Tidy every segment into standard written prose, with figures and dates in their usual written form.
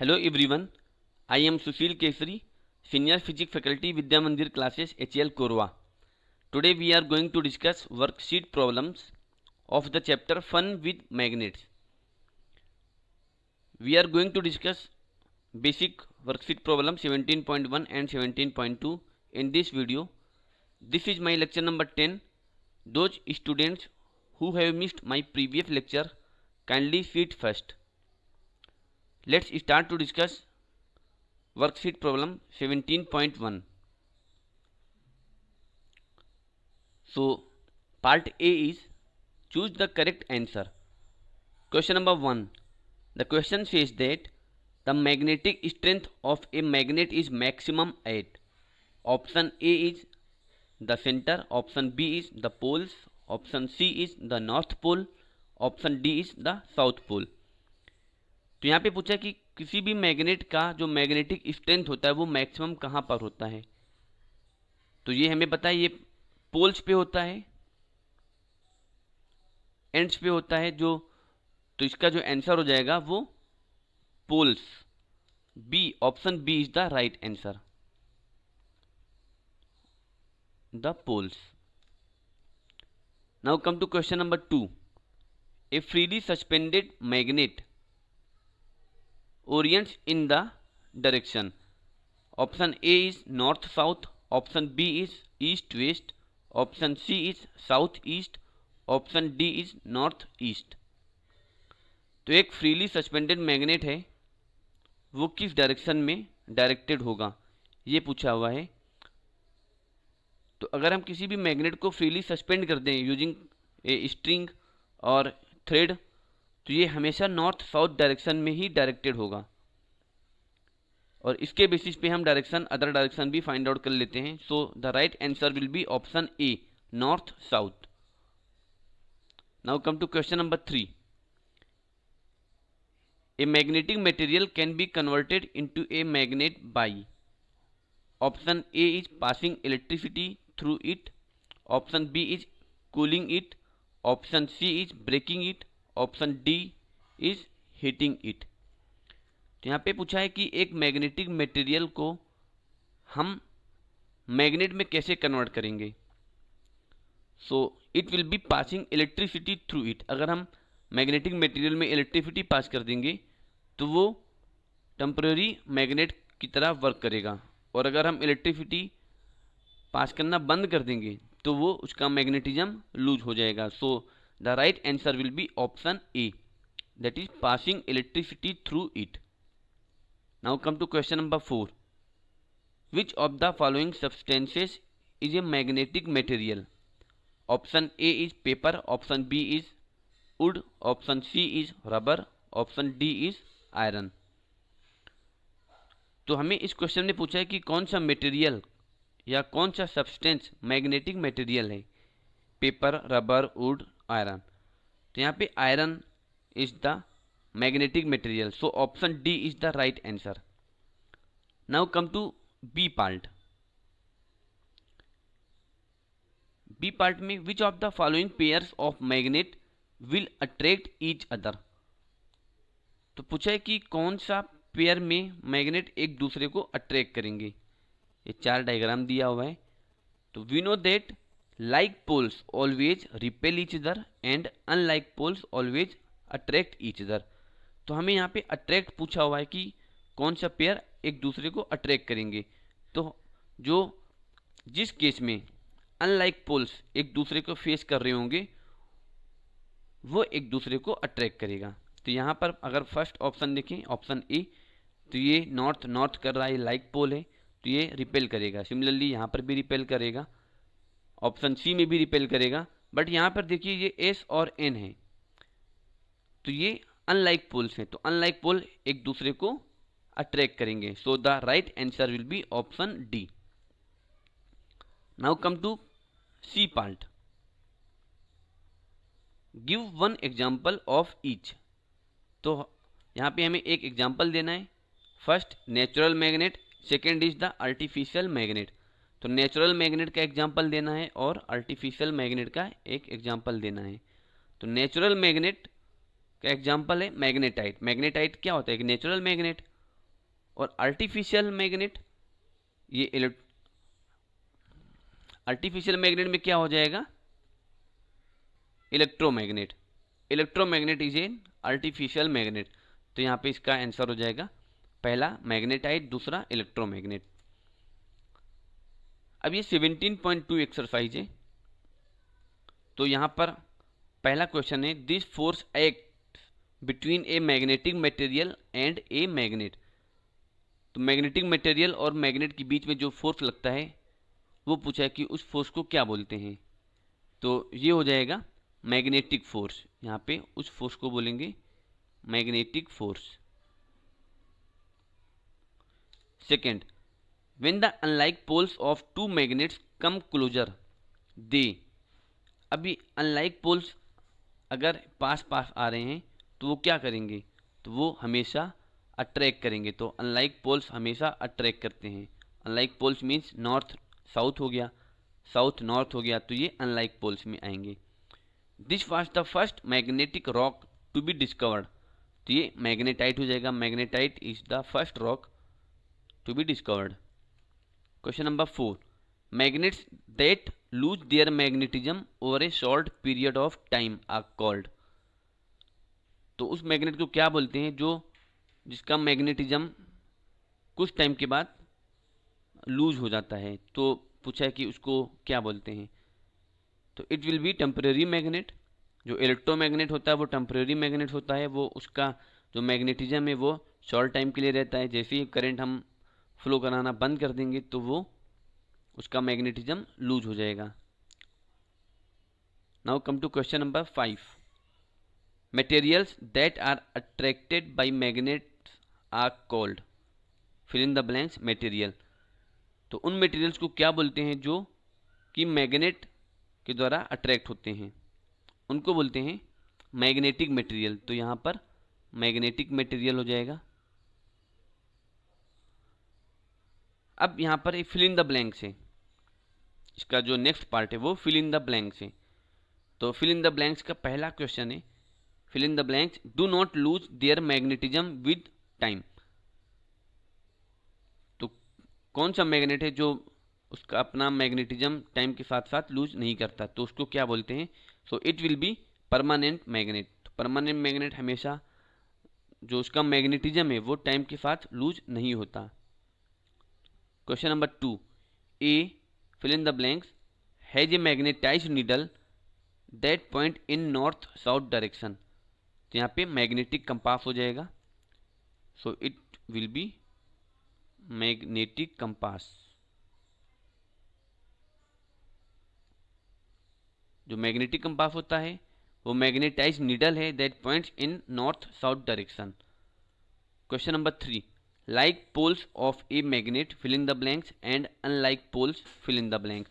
Hello everyone, I am Sushil Kesari, Senior Physics Faculty Vidya Mandir Classes HL Korwa. Today we are going to discuss worksheet problems of the chapter Fun with Magnets. We are going to discuss basic worksheet problem 17.1 and 17.2 in this video. This is my lecture number 10. Those students who have missed my previous lecture, kindly see it first. Let's start to discuss worksheet problem 17.1. So part A is choose the correct answer. Question number 1. The question says that the magnetic strength of a magnet is maximum at option A is the center, option B is the poles, option C is the north pole, option D is the south pole. तो यहाँ पे पूछा कि किसी भी magnet का जो magnetic strength होता है वो मैक्सिमम कहाँ पर होता है. तो ये हमें पता है, ये पोल्स पे होता है, एंड्स पे होता है जो. तो इसका जो आंसर हो जाएगा वो poles. B, option B is the right answer, the poles. Now come to question number 2. A freely suspended magnet orients in the direction. Option A is north south, option B is east west, option C is south east, option D is north east. तो एक freely suspended magnet है, वो किस direction में directed होगा ये पूछा हुआ है. तो अगर हम किसी भी मैग्नेट को फ्रीली सस्पेंड कर दें यूजिंग ए स्ट्रिंग और थ्रेड, तो ये हमेशा नॉर्थ साउथ डायरेक्शन में ही डायरेक्टेड होगा. और इसके बेसिस पे हम डायरेक्शन, अदर डायरेक्शन भी फाइंड आउट कर लेते हैं. So the right answer will be option A, north south. Now come to question number 3. A magnetic material can be converted into a magnet by option A is passing electricity through it, option B is cooling it, option C is breaking it, option D is heating it. तो यहाँ पे पूछा है कि एक magnetic material को हम magnet में कैसे कन्वर्ट करेंगे. सो it will be passing electricity through it. अगर हम मैग्नेटिक मटेरियल में इलेक्ट्रिसिटी पास कर देंगे तो वो टेम्पररी मैग्नेट की तरह वर्क करेगा. और अगर हम इलेक्ट्रिसिटी पास करना बंद कर देंगे तो वो उसका मैग्नेटिज्म लूज हो जाएगा. So the right answer will be option A, that is passing electricity through it. Now come to question number 4. Which of the following substances is a magnetic material. Option A is paper, option B is wood, option C is rubber, option D is iron. तो हमें इस question में पूछा है कि कौन सा material या कौन सा सब्सटेंस मैग्नेटिक मटेरियल है. Paper, rubber, wood, iron. तो यहाँ पे iron is the magnetic material. So option D is the right answer. Now come to B part. B part में which of the following pairs of magnet will attract each other. तो पूछा है कि कौन सा पेयर में magnet एक दूसरे को अट्रैक्ट करेंगे. ये 4 डायग्राम दिया हुआ है. तो we know that like poles always repel each other and unlike poles always attract each other. तो हमें यहाँ पे अट्रैक्ट पूछा हुआ है कि कौन सा पेयर एक दूसरे को अट्रैक्ट करेंगे. तो जो जिस केस में अनलाइक पोल्स एक दूसरे को फेस कर रहे होंगे वो एक दूसरे को अट्रैक्ट करेगा. तो यहाँ पर अगर फर्स्ट ऑप्शन देखें, ऑप्शन ए, तो ये नॉर्थ नॉर्थ कर रहा है, लाइक पोल है, तो ये रिपेल करेगा. सिमिलरली यहाँ पर भी रिपेल करेगा, ऑप्शन सी में भी रिपेल करेगा. बट यहाँ पर देखिए ये एस और एन है, तो ये अनलाइक पोल्स हैं, तो अनलाइक पोल एक दूसरे को अट्रैक्ट करेंगे. So the right answer will be option D. Now come to C part. Give one example of each. तो यहाँ पे हमें एक एग्जाम्पल देना है. First natural magnet, second is the artificial magnet. तो नेचुरल मैग्नेट का एग्जाम्पल देना है और आर्टिफिशियल मैग्नेट का एक एग्जाम्पल देना है. तो नेचुरल मैग्नेट का एग्जाम्पल है मैग्नेटाइट. मैग्नेटाइट क्या होता है? एक नेचुरल मैग्नेट. और आर्टिफिशियल मैग्नेट, ये आर्टिफिशियल मैग्नेट में क्या हो जाएगा, electromagnet. Electromagnet is a artificial magnet. तो यहाँ पे इसका आंसर हो जाएगा पहला मैग्नेटाइट, दूसरा इलेक्ट्रोमैग्नेट। अब ये 17.2 एक्सरसाइज है। तो यहाँ पर पहला क्वेश्चन है, this force act between A magnetic material and a magnet. तो मैग्नेटिक मटेरियल और मैग्नेट के बीच में जो फोर्स लगता है वो पूछा है कि उस फोर्स को क्या बोलते हैं। तो ये हो जाएगा मैग्नेटिक फोर्स। यहाँ पे उस फोर्स को बोलेंगे magnetic force. Second, when the unlike poles of two magnets come closer they, अभी अनलाइक पोल्स अगर पास पास आ रहे हैं तो वो क्या करेंगे, तो वो हमेशा अट्रैक्ट करेंगे। तो अनलाइक पोल्स हमेशा अट्रैक्ट करते हैं। Unlike poles means north south हो गया, साउथ नॉर्थ हो गया, तो ये अनलाइक पोल्स में आएंगे। This was the first magnetic rock to be discovered. तो ये मैग्नेटाइट हो जाएगा, magnetite is the first rock to be discovered. Question number 4. Magnets that lose their magnetism over a short period of time are called. तो उस magnet को क्या बोलते हैं जो जिसका मैग्नेटिज्म कुछ टाइम के बाद लूज हो जाता है। तो पूछा है कि उसको क्या बोलते हैं। तो it will B temporary magnet. जो इलेक्ट्रोमैग्नेट होता है वो टेम्परेरी मैग्नेट होता है, वो उसका जो मैग्नेटिज्म है वो शॉर्ट टाइम के लिए रहता है। जैसे ही करंट हम फ्लो कराना बंद कर देंगे तो वो उसका मैग्नेटिज्म लूज हो जाएगा। Now come to question number 5. Materials that are attracted by magnets are called, fill in the blanks material. तो उन मटेरियल्स को क्या बोलते हैं जो कि मैग्नेट के द्वारा अट्रैक्ट होते हैं, उनको बोलते हैं मैग्नेटिक मटेरियल। तो यहाँ पर मैग्नेटिक मटेरियल हो जाएगा। अब यहाँ पर एक फिल इन द ब्लैंक्स है, इसका जो नेक्स्ट पार्ट है वो फिल इन द ब्लैंक्स है। तो फिल इन द ब्लैंक्स का पहला क्वेश्चन है, fill in the blanks do not lose their magnetism with time. तो कौन सा मैग्नेट है जो उसका अपना मैग्नेटिज्म टाइम के साथ साथ लूज नहीं करता, तो उसको क्या बोलते हैं। सो it will be permanent magnet. Permanent magnet हमेशा जो उसका मैग्नेटिज्म है वो टाइम के साथ लूज नहीं होता। Question number 2. A fill in the blanks has a magnetized needle that point in north south direction. तो यहाँ पे मैग्नेटिक कंपास हो जाएगा। So it will be magnetic compass. जो मैग्नेटिक कंपास होता है वो मैग्नेटाइज्ड नीडल है that points in north south direction. Question number 3. Like poles of a magnet fill in the blanks and unlike poles fill in the blanks.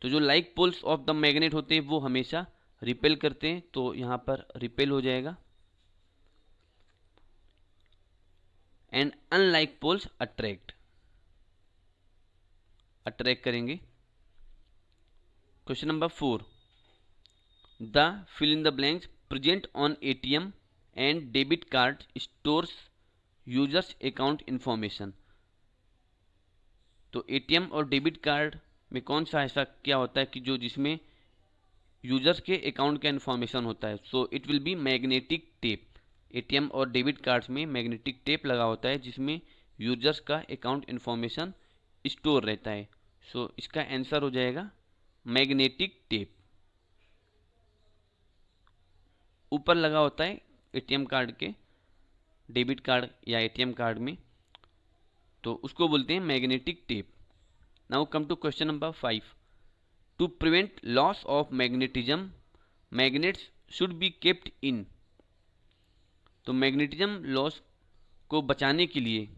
तो जो like poles of the magnet होते हैं वो हमेशा repel करते हैं, तो यहाँ पर रिपेल हो जाएगा। And unlike poles attract, attract करेंगे। Question number 4. The fill in the blanks present on ATM and debit card stores users account information. तो एटीएम और डेबिट कार्ड में कौन सा ऐसा क्या होता है कि जो जिसमें यूजर्स के अकाउंट का इन्फॉर्मेशन होता है। सो it will be magnetic tape. ATM और डेबिट कार्ड्स में मैग्नेटिक टेप लगा होता है जिसमें यूजर्स का अकाउंट इन्फॉर्मेशन स्टोर रहता है। सो इसका आंसर हो जाएगा मैग्नेटिक टेप। ऊपर लगा होता है एटीएम कार्ड के, डेबिट कार्ड या एटीएम कार्ड में, तो उसको बोलते हैं magnetic tape. Now come to question number 5. To prevent loss of magnetism magnets should be kept in. तो मैग्नेटिज्म लॉस को बचाने के लिए,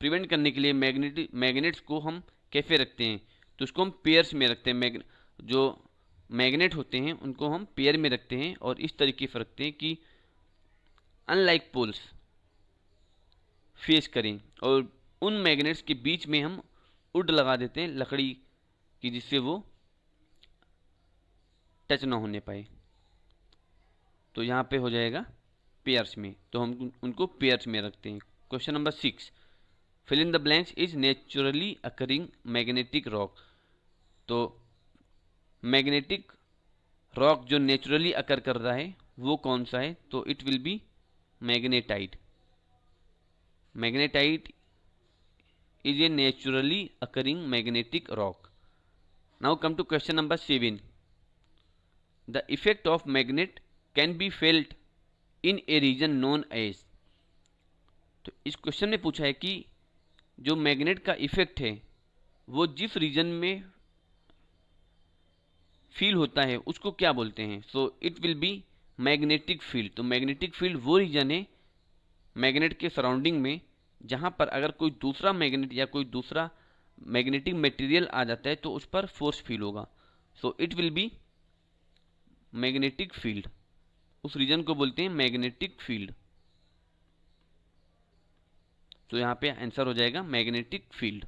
प्रिवेंट करने के लिए मैग्नेट्स को हम कैसे रखते हैं, तो उसको हम पेयर्स में रखते हैं। जो मैग्नेट होते हैं उनको हम पेयर में रखते हैं और इस तरीके से रखते हैं कि अनलाइक पोल्स फेस करें, और उन मैग्नेट्स के बीच में हम वुड लगा देते हैं लकड़ी की, जिससे वो टच ना होने पाए। तो यहाँ पे हो जाएगा पेयर्स में, तो हम उनको पेयर्स में रखते हैं। Question number 6. fill in the blanks is naturally occurring magnetic rock. तो मैग्नेटिक रॉक जो नेचुरली अकर कर रहा है वो कौन सा है? तो it will B magnetite. Magnetite is a naturally occurring magnetic rock. Now come to question number 7. The effect of magnet can be felt in a region known as. तो इस क्वेश्चन में पूछा है कि जो मैग्नेट का इफेक्ट है वो जिस रीजन में फील होता है उसको क्या बोलते हैं? सो it will be magnetic field. तो मैग्नेटिक फील्ड वो रीजन है मैग्नेट के सराउंडिंग में जहां पर अगर कोई दूसरा मैग्नेट या कोई दूसरा मैग्नेटिक मटेरियल आ जाता है तो उस पर फोर्स फील होगा. सो it will be magnetic field. उस रीजन को बोलते हैं मैग्नेटिक फील्ड. तो यहां पे आंसर हो जाएगा magnetic field.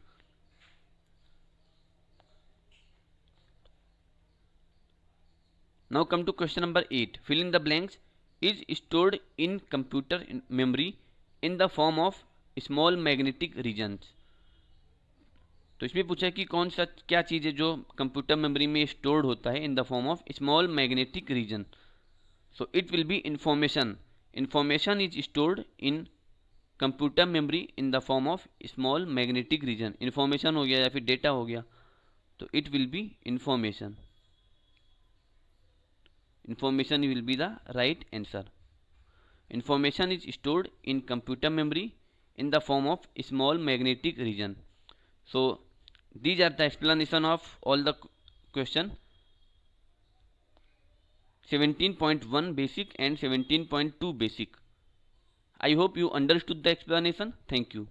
Now come to question number 8. Fill in the blanks is stored in computer memory in the form of small magnetic regions. तो इसमें पूछा है कि कौन सा क्या चीज़ है जो कंप्यूटर मेमोरी में स्टोर्ड होता है in the form of small magnetic region. So it will be information. Information is stored in computer memory in the form of small magnetic region. Information हो गया या फिर डेटा हो गया तो it will be information. Information will be the right answer. Information is stored in computer memory in the form of small magnetic region. So these are the explanation of all the question 17.1 basic and 17.2 basic. I hope you understood the explanation. Thank you.